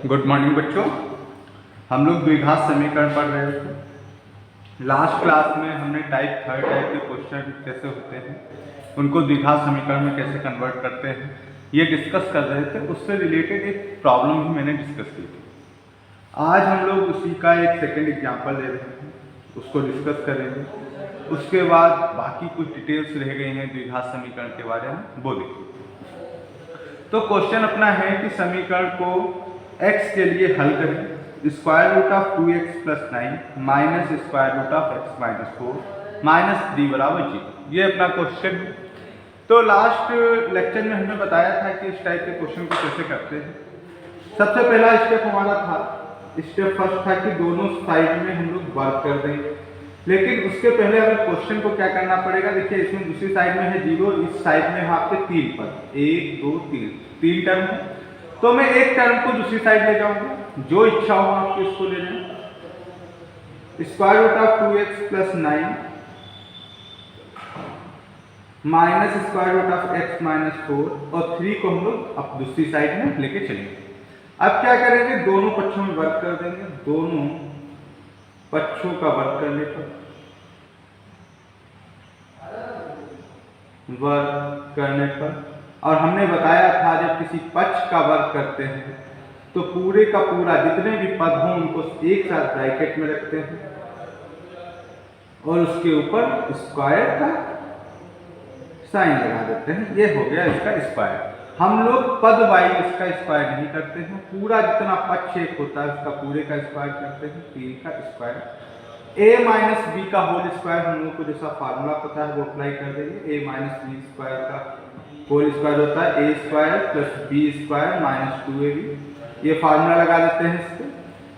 Good morning बच्चों। हम लोग द्विघात समीकरण पढ़ रहे थे। लास्ट क्लास में हमने टाइप थर्ड टाइप के क्वेश्चन कैसे होते हैं, उनको द्विघात समीकरण में कैसे कन्वर्ट करते हैं, ये डिस्कस कर रहे थे। उससे रिलेटेड एक प्रॉब्लम भी मैंने डिस्कस की थी। आज हम लोग उसी का एक सेकेंड एग्जाम्पल ले रहे हैं, उसको डिस्कस करेंगे। उसके बाद बाकी कुछ डिटेल्स रह गई हैं द्विघात समीकरण के बारे में, वो देखेंगे। तो क्वेश्चन अपना है कि समीकरण को x के लिए हल करें। Square root of 2x plus 9 minus square root of x minus 4 minus 3 बराबर 0, ये अपना क्वेश्चन है। तो लास्ट लेक्चर में हमने बताया था कि इस टाइप के क्वेश्चन को कैसे करते हैं। सबसे पहला स्टेप हमारा था, स्टेप फर्स्ट था कि दोनों साइड में हम लोग वर्क कर देंगे। लेकिन उसके पहले हमें क्वेश्चन को क्या करना पड़ेगा। देखिए इसमें दूसरी साइड में है 0, इस साइड में है आपके 3 पद, 1 2 3 टर्म है। तो मैं एक टर्म को दूसरी साइड ले जाऊंगा, जो इच्छा हो आपको इसको ले जाए। Square root of 2x plus 9 minus square root of x minus 4 और 3 को हम लोग अब दूसरी साइड में लेके चलेंगे। अब क्या करेंगे, दोनों पक्षों में वर्क कर देंगे। दोनों पक्षों का वर्क करने पर और हमने बताया था जब किसी पक्ष का वर्क करते हैं तो पूरे का पूरा जितने भी पद हों उनको एक साथ ब्रैकेट में रखते हैं और उसके ऊपर स्क्वायर का साइन लगा देते हैं। ये हो गया इसका स्क्वायर। हम लोग पद वाइज इसका स्क्वायर नहीं करते हैं, पूरा जितना पक्ष एक होता है उसका पूरे का स्क्वायर करते हैं, 3 का स्क्वायर। a माइनस बी का होल स्क्वायर हम लोग को जैसा फार्मूला पता है वो अप्लाई कर देंगे। a माइनस बी स्क्वायर का होल स्क्वायर होता है a square plus B square minus 2ab। ये फार्मूला लगा देते हैं इसके।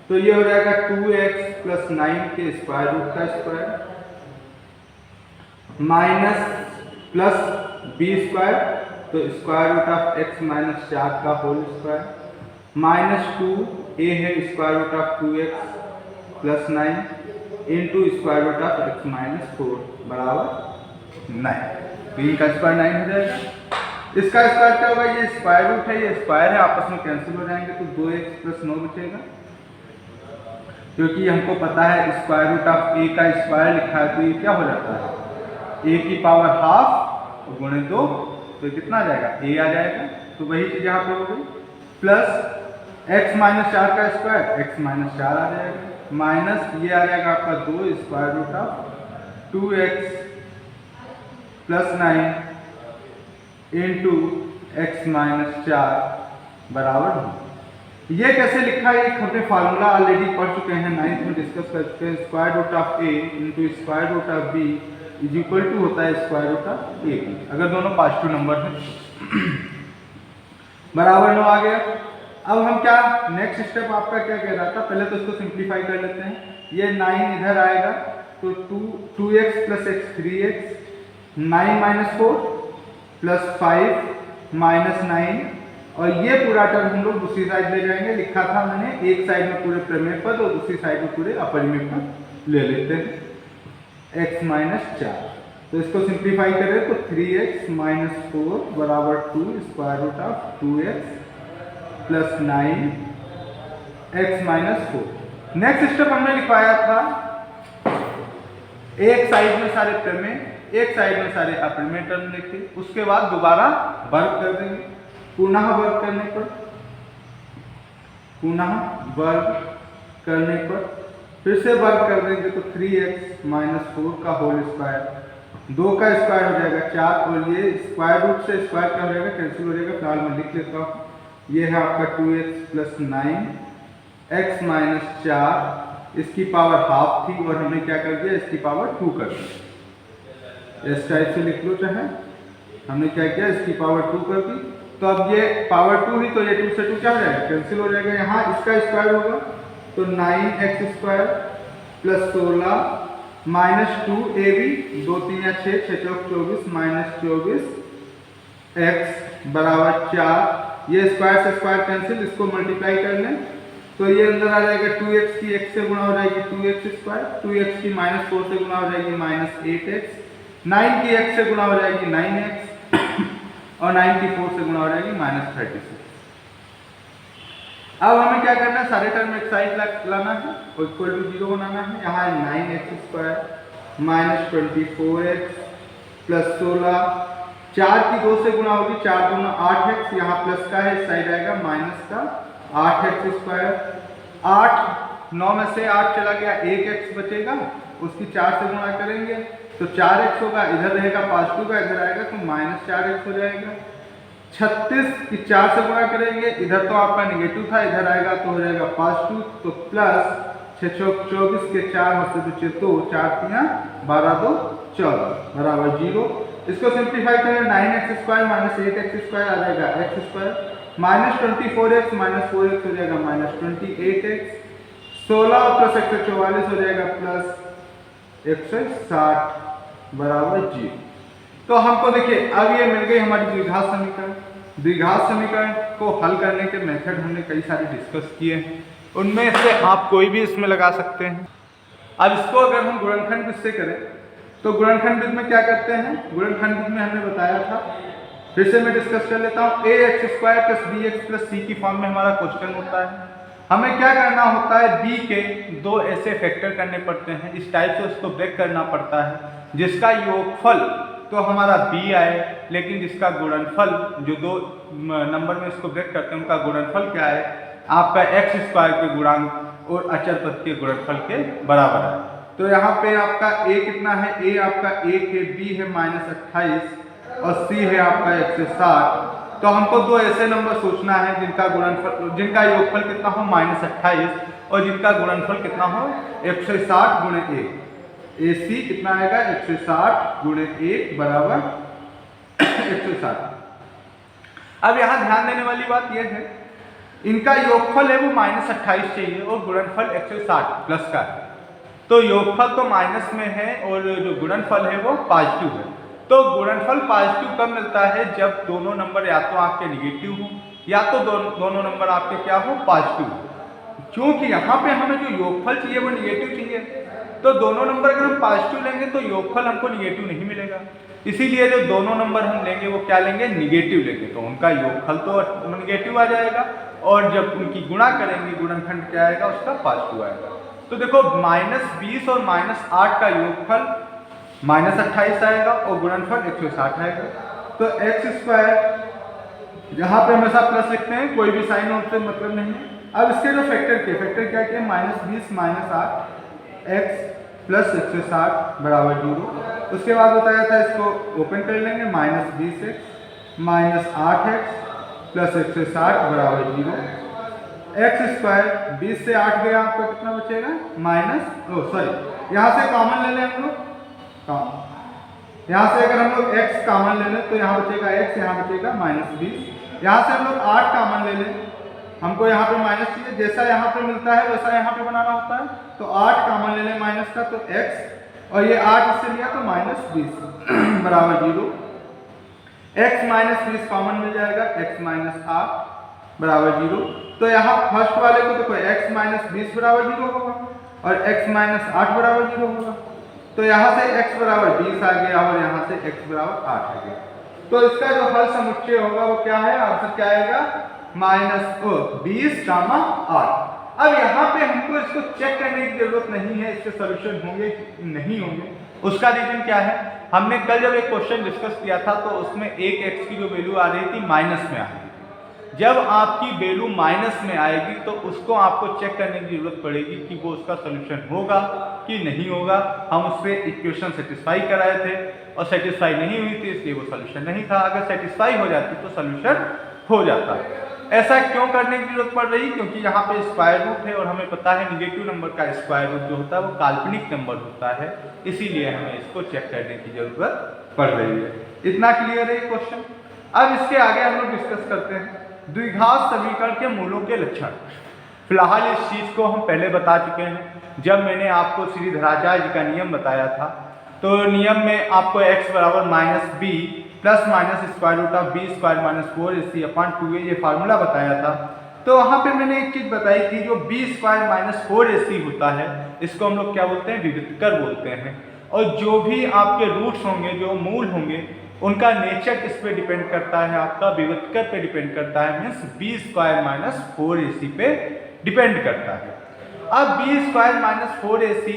तो ये हो जाएगा 2x प्लस 9 के स्क्वायर रूट का square minus plus B square, तो square root of x minus 4 का होल स्क्वायर माइनस 2a है square root of 2x plus 9 into square root of x minus 4 बराबर 9। 3 का स्क्वायर 9 हो जाएगा। इसका स्क्वायर क्या होगा, ये स्क्वायर रूट है, ये स्क्वायर है, आपस में कैंसिल हो जाएंगे तो 2x प्लस 9 बचेगा। क्योंकि हमको पता है स्क्वायर रूट ऑफ a का स्क्वायर लिखा है तो ये क्या हो जाता है a की पावर हाफ गुणे 2, तो कितना आ जाएगा a आ जाएगा। तो वही चीज यहाँ पे हो गई। प्लस x माइनस 4 का स्क्वायर x माइनस 4 आ जाएगा माइनस ये आ जाएगा आपका 2 square root of 2x plus 9 into x minus 4 बराबर 2। ये कैसे लिखा है, एक हमने फार्मूला ऑलरेडी पढ़ चुके हैं, 9th में डिस्कस कर चुके हैं। Square root of a into square root of b is equal to होता है square root of a b, अगर दोनों पॉजिटिव नंबर हैं। बराबर 9 आ गया। अब हम क्या नेक्स्ट स्टेप आपका क्या कह रहा था, पहले तो इसको सिंप्लीफाई कर लेते हैं। ये 9 इधर आएगा तो 2x plus x 3x 9 minus 4 plus 5 minus 9 और ये पूरा टर्म हम लोग दूसरी साइड ले जाएंगे। लिखा था मैंने एक साइड में पूरे प्रमेय पद और दूसरी साइड में पूरे अपरिमेय पद ले लेते हैं x माइनस 4। तो इसको सिंप्लीफाई करें तो 3x माइनस 4 बराबर 2 square root of 2x plus 9 x minus 4। Next step हमने लिखवाया था एक साइड में सारे प्रमेय, एक साइड में सारे अपरिमेय टर्म लिखे, उसके बाद दोबारा वर्क कर देंगे। पुनः वर्क करने पर फिर से वर्क कर देंगे तो 3x माइनस 4 का होल स्क्वायर, 2 का स्क्वायर हो जाएगा 4 और ये स्क्वायर रूट से स्क्वायर क्या हो जाएगा, कैंसिल हो जाएगा। फिलहाल मैं लिख लेता हूँ, ये है आपका 2x प्लस 9 x माइनस 4, इसकी पावर हाफ थी और हमने क्या कर दिया, इसकी पावर 2 कर दी। इस टाइप से लिख लो, चाहे हमने क्या किया, इसकी पावर 2 कर दी। तो अब ये पावर 2 ही, तो ये 2 से 2 क्या हो जाएगा, कैंसिल हो जाएगा। यहाँ इसका स्क्वायर होगा तो 9x square plus 16 minus 2ab 2 3 या 6 6 चौक 24 माइनस 24 x बराबर 4। ये स्क्वायर से स्क्वायर कैंसिल, इसको मल्टीप्लाई कर लें तो ये अंदर आ जाएगा 2x की x से गुणा हो जाएगी 2x स्क्वायर, 2x की माइनस 4 से गुणा हो जाएगी माइनस 8x, 9 की x से गुणा हो जाएगी 9x और 9 की 4 से गुणा हो जाएगी माइनस 36। अब हमें क्या करना है, सारे टर्म एक साइड लाना है और इक्वल टू 0 बनाना है। यहाँ 9x² माइनस 24x प्लस 16, 4 की 2 से गुणा होगी, 4 दूना 8x, यहाँ प्लस का है, इस साइड आएगा माइनस का 8x²। 8 9 में से 8 चला गया, 1x बचेगा, उसकी 4 से गुणा करेंगे तो 4x होगा, इधर रहेगा पॉजिटिव का, इधर आएगा तो माइनस 4x हो जाएगा। 36 की 4 से गुणा करेंगे, इधर तो आपका निगेटिव था, इधर आएगा तो हो जाएगा पॉजिटिव, तो प्लस 6 चौक 24 के 4 में से बचे 2, 4 3 12 2 14 बराबर 0। इसको सिंप्लीफाई करें, 9x² माइनस 8x² आ जाएगा x², minus 24x minus 4x हो जाएगा माइनस 28x, 16 प्लस 144 हो जाएगा प्लस 160 बराबर 0। तो हमको देखिए अब ये मिल गई हमारी द्विघात समीकरण। द्विघात समीकरण को हल करने के मेथड हमने कई सारे डिस्कस किए हैं, उनमें से आप कोई भी इसमें लगा सकते हैं। अब इसको अगर हम गुणनखंड विधि से करें तो गुणनखंड विधि में क्या करते हैं, गुणनखंड विधि में हमने बताया था, फिर से मैं डिस्कस कर लेता हूँ। ax² + bx + c की फॉर्म में हमारा क्वेश्चन होता है। हमें क्या करना होता है, b के 2 ऐसे फैक्टर करने पड़ते हैं, इस टाइप से उसको ब्रेक करना पड़ता है जिसका योगफल तो हमारा b आए, लेकिन जिसका गुणनफल, जो 2 नंबर में इसको ब्रेक करते हैं उनका गुणनफल क्या है, आपका x² के गुणांक और अचर पद के गुणनफल के बराबर है। तो यहाँ पे आपका a कितना है, a आपका 1 है, b है -28 और c है आपका 160। तो हमको 2 ऐसे नंबर सोचना है जिनका गुणनफल, जिनका योगफल कितना हो -28 और जिनका गुणनफल कितना हो 160 गुणे 1। AC कितना आएगा, 160 गुणे 1 बराबर 160। अब यहाँ ध्यान देने वाली बात यह है, इनका योगफल है वो -28 चाहिए और गुणनफल 160 प्लस का है, तो योगफल तो माइनस में है और जो गुणनफल है वो पॉजिटिव है। तो गुणनफल पॉजिटिव कब मिलता है, जब दोनों नंबर या तो आपके निगेटिव हो या तो दोनों नंबर आपके क्या हो, पॉजिटिव हो। क्योंकि यहाँ पे हमें जो योगफल चाहिए वो निगेटिव चाहिए, तो दोनों नंबर अगर हम पॉजिटिव लेंगे तो योगफल हमको निगेटिव नहीं मिलेगा, इसीलिए जो दोनों नंबर हम लेंगे वो क्या लेंगे, निगेटिव लेंगे, तो उनका योगफल तो निगेटिव आ जाएगा और जब उनकी गुणा करेंगे गुणनखंड क्या आएगा, उसका पॉजिटिव आएगा। तो देखो -20 और -8 का योगफल -28 आएगा और गुणनफल 160 आएगा। तो x² यहाँ पे हमेशा प्लस लिखते हैं, कोई भी साइन और से मतलब नहीं है। अब इसके जो फैक्टर क्या किया, -20 -8 x प्लस 160 बराबर 0। उसके बाद बताया था, इसको ओपन कर लेंगे, -20x माइनस 8x प्लस 160 बराबर 0। x² 20 से 8 गया, आपका कितना बचेगा, यहाँ से कॉमन ले लें हम लोग, यहाँ से अगर हम लोग x कॉमन ले लें तो यहाँ बचेगा x, यहाँ बचेगा -20। यहाँ से हम लोग 8 कॉमन ले लें, हमको यहाँ पे माइनस चाहिए, जैसा यहाँ पे मिलता है वैसा यहाँ पे बनाना होता है, तो 8 कॉमन ले लें माइनस का, तो x और ये 8 इससे लिया तो -20 बराबर 0। x -20 कॉमन मिल जाएगा, x -8 बराबर 0। तो यहाँ फर्स्ट वाले को देखो x -20 बराबर 0 होगा और x -8 बराबर 0 होगा, तो यहाँ से x बराबर 20 आ गया और यहाँ से x बराबर 8 आ गया। तो इसका जो हल समुच्चय होगा वो क्या है, आंसर क्या आएगा, -20, 8। अब यहाँ पे हमको इसको चेक करने की जरूरत नहीं है, इसके सॉल्यूशन होंगे नहीं होंगे। उसका रीजन क्या है, हमने कल जब एक क्वेश्चन डिस्कस किया था तो उसमें एक x की जो वैल्यू आ रही थी माइनस में आ रही थी। जब आपकी वैल्यू माइनस में आएगी तो उसको आपको चेक करने की जरूरत पड़ेगी कि वो उसका सोल्यूशन होगा कि नहीं होगा। हम उससे इक्वेशन सेटिस्फाई कराए थे और सेटिस्फाई नहीं हुई थी, इसलिए वो सोल्यूशन नहीं था। अगर सेटिस्फाई हो जाती तो सोल्यूशन हो जाता। ऐसा क्यों करने की जरूरत पड़ रही, क्योंकि यहाँ पे स्क्वायर रूट है और हमें पता है निगेटिव नंबर का स्क्वायर रूट जो होता है वो काल्पनिक नंबर होता है, इसीलिए हमें इसको चेक करने की जरूरत पड़ रही है। इतना क्लियर है क्वेश्चन। अब इसके आगे हम लोग डिस्कस करते हैं द्विघात समीकरण के मूलों के लक्षण। फिलहाल इस चीज को हम पहले बता चुके हैं, जब मैंने आपको श्रीधराचार्य जी का नियम बताया था तो नियम में आपको x बराबर -b plus minus square root of b square minus 4ac/2a ये फार्मूला बताया था। तो वहाँ पे मैंने एक चीज बताई थी, जो b स्क्वायर माइनस 4ac होता है इसको हम लोग क्या बोलते हैं, विविधकर बोलते हैं। और जो भी आपके रूट्स होंगे, जो मूल होंगे, उनका नेचर किस पे डिपेंड करता है, आपका विविधकर पे डिपेंड करता है, means B square minus 4ac पे डिपेंड करता है। अब बी स्क्वायर माइनस 4ac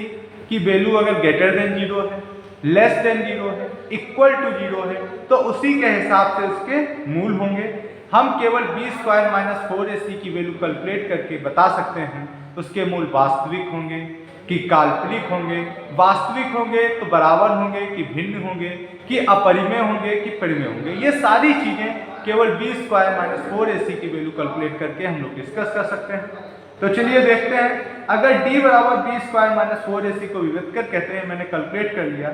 की वैल्यू अगर ग्रेटर देन 0 है, लेस देन 0 है, इक्वल टू 0 है, तो उसी के हिसाब से उसके मूल होंगे। हम केवल बी स्क्वायर माइनस 4ac की वैल्यू कैलकुलेट करके बता सकते हैं उसके मूल वास्तविक होंगे कि काल्पनिक होंगे। वास्तविक होंगे तो बराबर होंगे कि भिन्न होंगे कि अपरिमेय होंगे कि परिमेय होंगे। ये सारी चीजें केवल बी स्क्वायर माइनस 4ac की वैल्यू कैलकुलेट करके हम लोग डिस्कस कर सकते हैं। तो चलिए देखते हैं, अगर d बराबर बी स्क्वायर माइनस 4ac को विविधकर कहते हैं, मैंने कैलकुलेट कर लिया।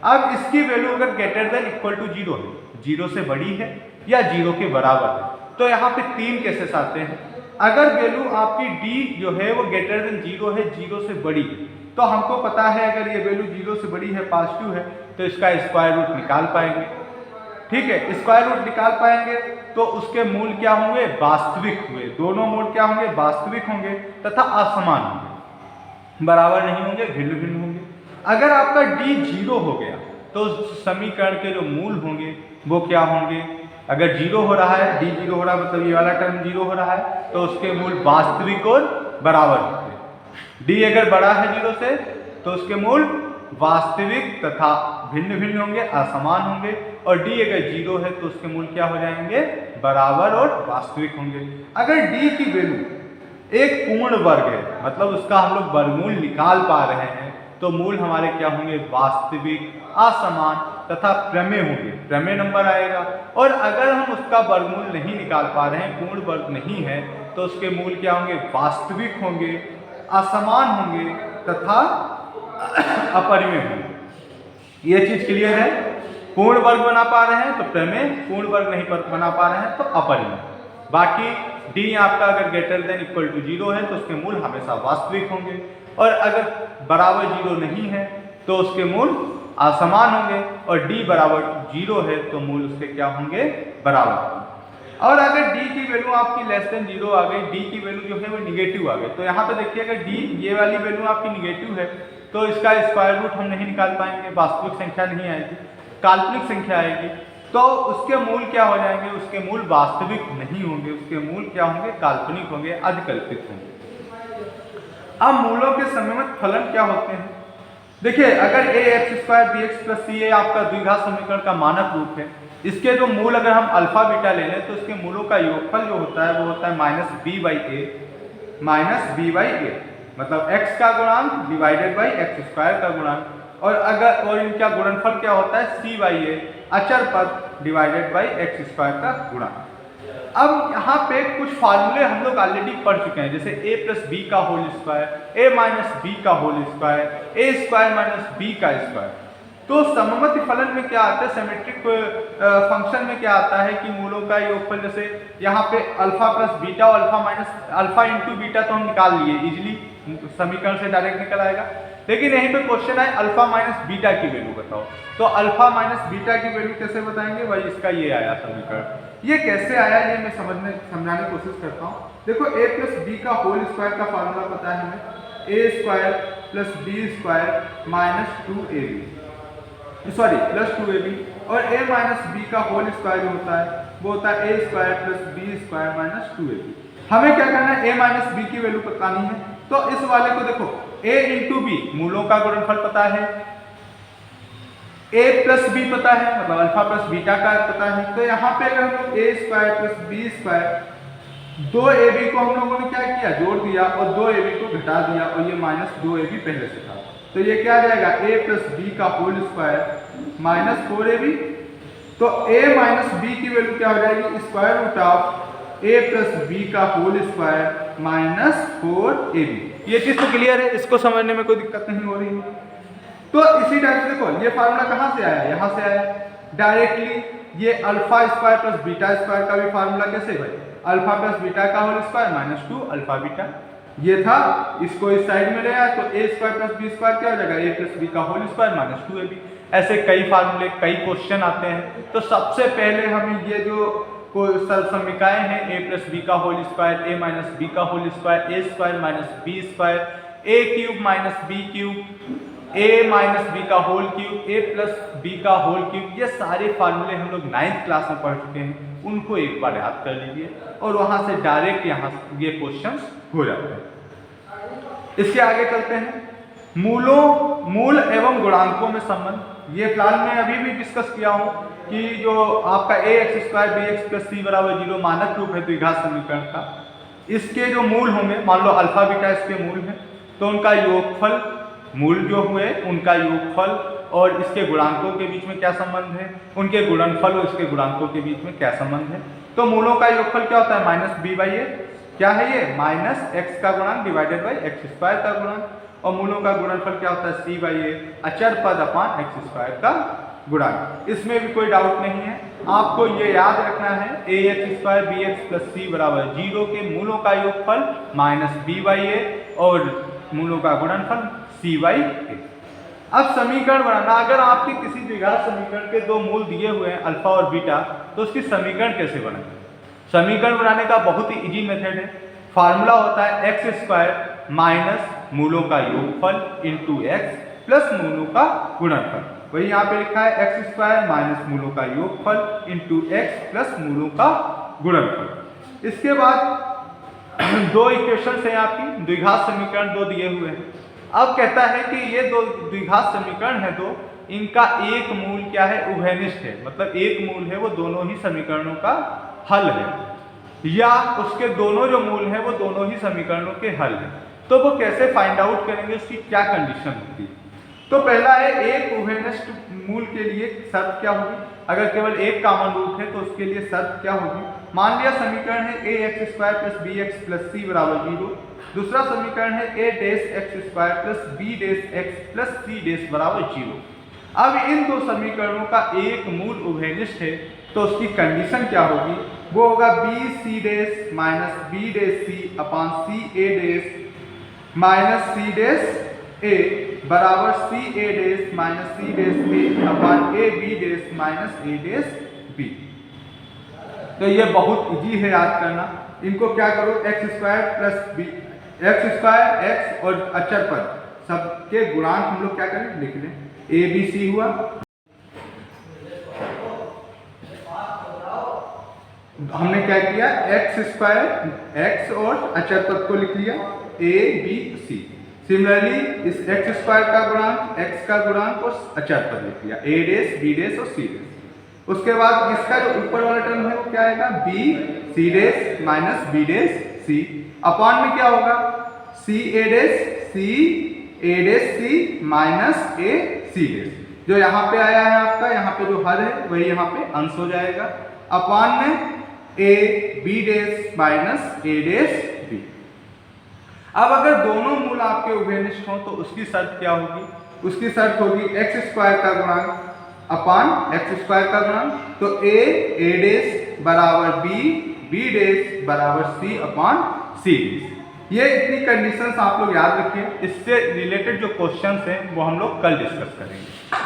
अब इसकी वैल्यू अगर ग्रेटर देन इक्वल टू 0 है, 0 से बड़ी है या 0 के बराबर है, तो यहाँ पे 3 केसेस आते हैं। अगर वैल्यू आपकी d जो है वो ग्रेटर देन 0 है, 0 से बड़ी है, तो हमको पता है अगर ये वैल्यू 0 से बड़ी है, पॉजिटिव है, तो इसका स्क्वायर रूट निकाल पाएंगे। ठीक है, स्क्वायर रूट निकाल पाएंगे तो उसके मूल क्या होंगे, वास्तविक हुए। दोनों मूल क्या होंगे, वास्तविक होंगे तथा असमान होंगे, बराबर नहीं होंगे, भिन्न भिन्न होंगे। अगर आपका d 0 हो गया तो समीकरण के जो मूल होंगे वो क्या होंगे, अगर 0 हो रहा है, d 0 हो रहा है मतलब ये वाला टर्म 0 हो रहा है, तो उसके मूल वास्तविक और बराबर होंगे। d अगर बड़ा है 0 से तो उसके मूल वास्तविक तथा भिन्न भिन्न होंगे, असमान होंगे। और d अगर 0 है तो उसके मूल क्या हो जाएंगे, बराबर और वास्तविक होंगे। अगर d की वैल्यू एक पूर्ण वर्ग है, मतलब उसका हम लोग वर्गमूल निकाल पा रहे हैं, तो मूल हमारे क्या होंगे, वास्तविक, असमान तथा प्रमेय होंगे, प्रमेय नंबर आएगा। और अगर हम उसका वर्गमूल नहीं निकाल पा रहे हैं, पूर्ण वर्ग नहीं है, तो उसके मूल क्या होंगे, वास्तविक होंगे, असमान होंगे तथा अपरिमेय होंगे। ये चीज क्लियर है। पूर्ण वर्ग बना पा रहे हैं तो प्रमेय, पूर्ण वर्ग नहीं बना पा रहे हैं तो अपरिमेय। बाकी d आपका अगर ग्रेटर देन इक्वल टू 0 है तो उसके मूल हमेशा वास्तविक होंगे, और अगर बराबर 0 नहीं है तो उसके मूल असमान होंगे, और d बराबर 0 है तो मूल उसके क्या होंगे, बराबर। और अगर d की वैल्यू आपकी लेस देन 0 आ गई, d की वैल्यू जो है वो निगेटिव आ गई, तो यहाँ पे देखिए अगर d ये वाली वैल्यू आपकी निगेटिव है तो इसका स्क्वायर रूट हम नहीं निकाल पाएंगे, वास्तविक संख्या नहीं आएगी, काल्पनिक संख्या आएगी, तो उसके मूल क्या हो जाएंगे, उसके मूल वास्तविक नहीं होंगे, उसके मूल क्या होंगे, काल्पनिक होंगे, अधिकल्पित होंगे। अब मूलों के सममित फलन क्या होते हैं, देखिए अगर ax² bx + ca आपका द्विघात समीकरण का मानक रूप है, इसके जो मूल अगर हम अल्फा बीटा ले लें तो इसके मूलों का योगफल जो होता है वो होता है -b/a, मतलब x का गुणांक डिवाइडेड बाई x² का गुणांक, और इनका गुणनफल क्या होता है, c/a, अचर पद डिवाइडेड बाई x² का गुणांक। अब यहाँ पे कुछ फार्मूले हम लोग ऑलरेडी पढ़ चुके हैं, जैसे a + b का होल स्क्वायर, a - b का होल स्क्वायर, a² - b का स्क्वायर। तो सममित फलन में क्या आता है, सिमेट्रिक फंक्शन में क्या आता है कि मूलों का योगफल, जैसे यहाँ पे अल्फा + बीटा और अल्फा × बीटा तो हम निकाल लिए इजीली, समीकरण से डायरेक्ट निकल आएगा। लेकिन यहीं पे क्वेश्चन है अल्फा - बीटा की वैल्यू बताओ, तो अल्फा - बीटा की वैल्यू कैसे बताएंगे, भाई इसका ये आया समीकरण। ये कैसे आया ये मैं समझाने की कोशिश करता हूँ। देखो a + b का होल स्क्वायर का फार्मूला पता है हमें, a² + b² - 2ab, और a - b का होल स्क्वायर जो होता है वो होता है a² + b² - 2ab। हमें क्या करना है, a - b की वैल्यू बतानी है, तो इस वाले को देखो a × b मूलों का गुणनफल पता है, a + b पता है, मतलब अल्फा + बीटा का पता है, तो यहाँ पे अगर हम a² + b², 2ab को हम लोगों ने क्या किया, जोड़ दिया, और 2ab को घटा दिया, और ये -2ab पहले से था, तो ये क्या आ जाएगा, a + b का होल स्क्वायर -4ab। तो a - b की वैल्यू क्या हो जाएगी, square root of a + b का होल स्क्वायर -4ab। ये चीज तो क्लियर है, इसको समझने में कोई दिक्कत नहीं हो रही है। तो इसी टाइप से देखो ये फार्मूला कहाँ से आया, यहाँ से आया डायरेक्टली। ये अल्फा² + बीटा² का भी फार्मूला कैसे भाई, अल्फा + बीटा का होल स्क्वायर -2 अल्फा बीटा, ये था, इसको इस साइड में ले आया तो a² + b² क्या हो जाएगा, a + b का होल स्क्वायर -2ab। ऐसे कई फार्मूले, कई क्वेश्चन आते हैं। तो सबसे पहले हम ये जो समीकरण हैं a + b का होल स्क्वायर, a - b का whole square, a² - b², a³ - b³ a minus B का whole cube, a plus B का होल क्यूब, ये सारे फार्मूले हम लोग 9th क्लास में पढ़ चुके हैं, उनको एक बार याद कर लीजिए और वहां से डायरेक्ट यहाँ ये क्वेश्चंस हो जाते हैं। इसके आगे चलते हैं, मूल एवं गुणांकों में संबंध। ये फिलहाल मैं अभी भी डिस्कस किया हूँ कि जो आपका ax² bx प्लस c बराबर 0 मानक रूप है द्विघात समीकरण का, इसके जो मूल होंगे, मान लो अल्फा बीटा इसके मूल है, तो उनका योगफल, मूल जो हुए उनका योगफल और इसके गुणांकों के बीच में क्या संबंध है, उनके गुणनफल और इसके गुणांकों के बीच में क्या संबंध है। तो मूलों का योगफल क्या होता है, माइनस बी बाई ए, क्या है ये, माइनस एक्स का गुणांक डिवाइडेड बाई x² का गुणांक, और मूलों का गुणनफल क्या होता है, सी बाई ए, अचर पद अपान x² का गुणांक। इसमें भी कोई डाउट नहीं है, आपको ये याद रखना है ax² bx प्लस c बराबर 0 के मूलों का योगफल माइनस बी बाई ए और मूलों का गुणनफल c बाई ए। अब समीकरण बनाना, अगर आपके किसी द्विघात समीकरण के दो मूल दिए हुए हैं अल्फा और बीटा, तो उसकी समीकरण कैसे बनाएंगे। समीकरण बनाने का बहुत ही इजी मेथड है, फार्मूला होता है x² माइनस मूलों का योगफल इंटू x प्लस मूलों का गुणनफल। वही यहाँ पे लिखा है x² माइनस मूलों का योगफल इंटू x प्लस मूलों का गुणनफल। इसके बाद दो इक्वेशंस हैं आपकी, द्विघात समीकरण दो दिए हुए हैं। अब कहता है कि ये दो द्विघात समीकरण है दो, इनका एक मूल क्या है, उभयनिष्ठ है, मतलब एक मूल है वो दोनों ही समीकरणों का हल है, या उसके दोनों जो मूल है वो दोनों ही समीकरणों के हल है। तो वो कैसे फाइंड आउट करेंगे, उसकी क्या कंडीशन होती है। तो पहला है, एक उभयनिष्ठ मूल के लिए शर्त क्या होगी, अगर केवल एक कॉमन रूट है तो उसके लिए शर्त क्या होगी। मान लिया समीकरण है ax² plus bx plus c बराबर 0, दूसरा समीकरण है a dash x² plus b dash x plus c dash बराबर 0। अब इन दो समीकरणों का एक मूल उभयनिष्ठ है, तो उसकी कंडीशन क्या होगी, वो होगा B C dash minus B dash C upon C A dash minus C dash A बराबर C A dash minus C dash A upon A B dash minus A dash B. तो ये बहुत easy है याद करना, इनको क्या करो, x² plus B, x² x और अचर पद सबके गुणांक हम लोग क्या करें, लिख लें, ए बी सी हुआ। हमने क्या किया, x² x और अचर पद को लिख लिया a b c। सिमिलरली इस x² का गुणांक, x का गुणांक और अचर पद लिख लिया, a डैश b डैश और c डैश। उसके बाद इसका जो ऊपर वाला टर्म है वो क्या आएगा, b c dash minus b dash c अपान में क्या होगा, c a dash c minus a c dash. जो यहाँ पे आया है आपका, यहाँ पे जो हर है वही यहाँ पे अंश हो जाएगा, अपान में a b dash minus a dash b। अब अगर दोनों मूल आपके उभयनिष्ठ हों तो उसकी शर्त क्या होगी, उसकी शर्त होगी x² का गुणांक अपान x² का गुणांक, तो a डैश बराबर b डैश बराबर c अपान c डैश। ये इतनी कंडीशंस आप लोग याद रखिए, इससे रिलेटेड जो क्वेश्चंस हैं वो हम लोग कल डिस्कस करेंगे।